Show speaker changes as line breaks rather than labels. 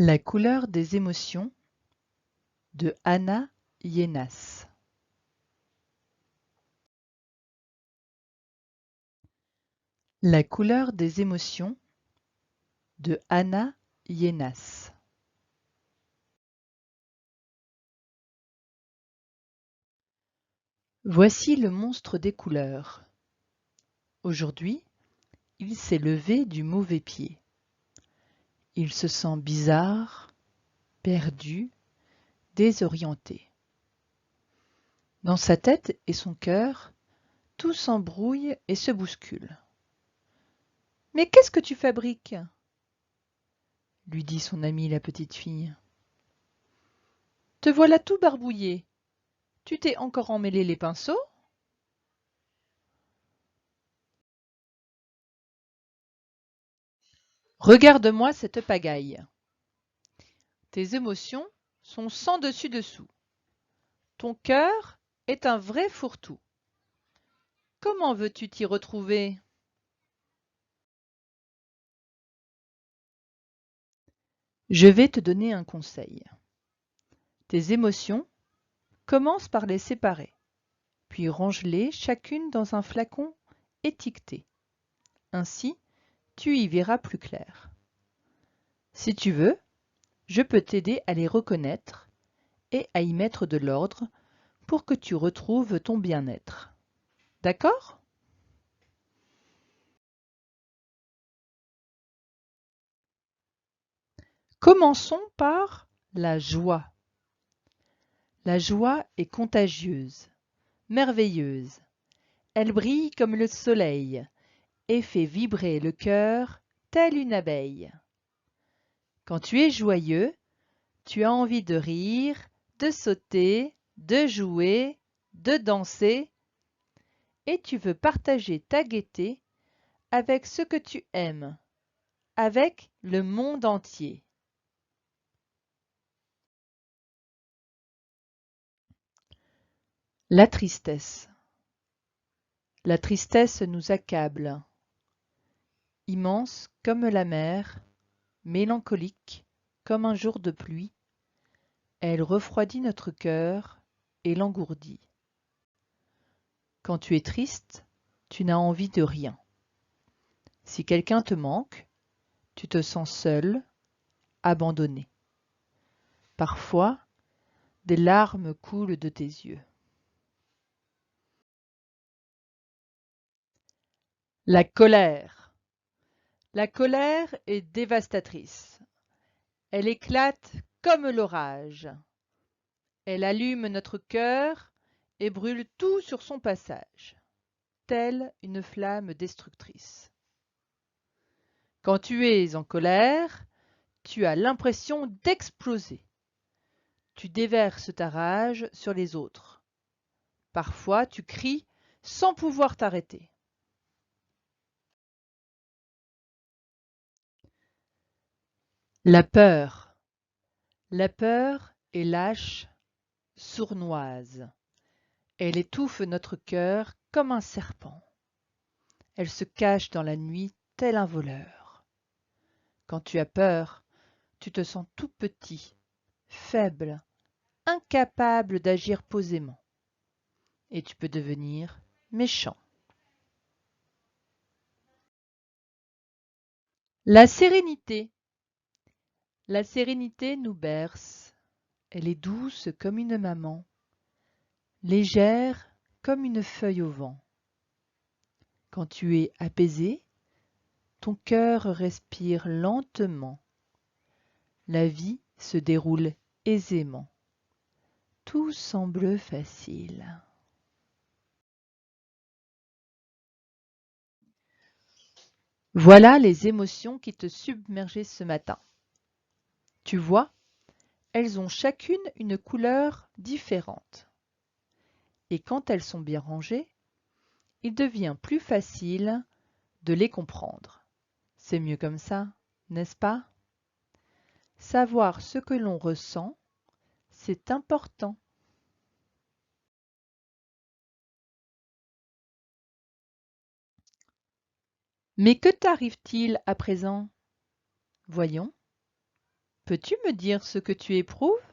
La couleur des émotions de Anna Ienas. La couleur des émotions de Anna Ienas. Voici le monstre des couleurs. Aujourd'hui, il s'est levé du mauvais pied. Il se sent bizarre, perdu, désorienté. Dans sa tête et son cœur, tout s'embrouille et se bouscule. « Mais qu'est-ce que tu fabriques ?» lui dit son amie la petite fille. « Te voilà tout barbouillé. Tu t'es encore emmêlé les pinceaux ? » Regarde-moi cette pagaille. Tes émotions sont sans dessus-dessous. Ton cœur est un vrai fourre-tout. Comment veux-tu t'y retrouver ? Je vais te donner un conseil. Tes émotions, commence par les séparer, puis range-les chacune dans un flacon étiqueté. Ainsi, tu y verras plus clair. Si tu veux, je peux t'aider à les reconnaître et à y mettre de l'ordre pour que tu retrouves ton bien-être. D'accord ? Commençons par la joie. La joie est contagieuse, merveilleuse. Elle brille comme le soleil et fait vibrer le cœur telle une abeille. Quand tu es joyeux, tu as envie de rire, de sauter, de jouer, de danser et tu veux partager ta gaieté avec ceux que tu aimes, avec le monde entier. La tristesse. La tristesse nous accable. Immense comme la mer, mélancolique comme un jour de pluie, elle refroidit notre cœur et l'engourdit. Quand tu es triste, tu n'as envie de rien. Si quelqu'un te manque, tu te sens seul, abandonné. Parfois, des larmes coulent de tes yeux. La colère. La colère est dévastatrice. Elle éclate comme l'orage. Elle allume notre cœur et brûle tout sur son passage, telle une flamme destructrice. Quand tu es en colère, tu as l'impression d'exploser. Tu déverses ta rage sur les autres. Parfois, tu cries sans pouvoir t'arrêter. La peur. La peur est lâche, sournoise. Elle étouffe notre cœur comme un serpent. Elle se cache dans la nuit tel un voleur. Quand tu as peur, tu te sens tout petit, faible, incapable d'agir posément. Et tu peux devenir méchant. La sérénité. La sérénité nous berce. Elle est douce comme une maman, légère comme une feuille au vent. Quand tu es apaisé, ton cœur respire lentement. La vie se déroule aisément. Tout semble facile. Voilà les émotions qui te submergeaient ce matin. Tu vois, elles ont chacune une couleur différente. Et quand elles sont bien rangées, il devient plus facile de les comprendre. C'est mieux comme ça, n'est-ce pas ? Savoir ce que l'on ressent, c'est important. Mais que t'arrive-t-il à présent ? Voyons. Peux-tu me dire ce que tu éprouves?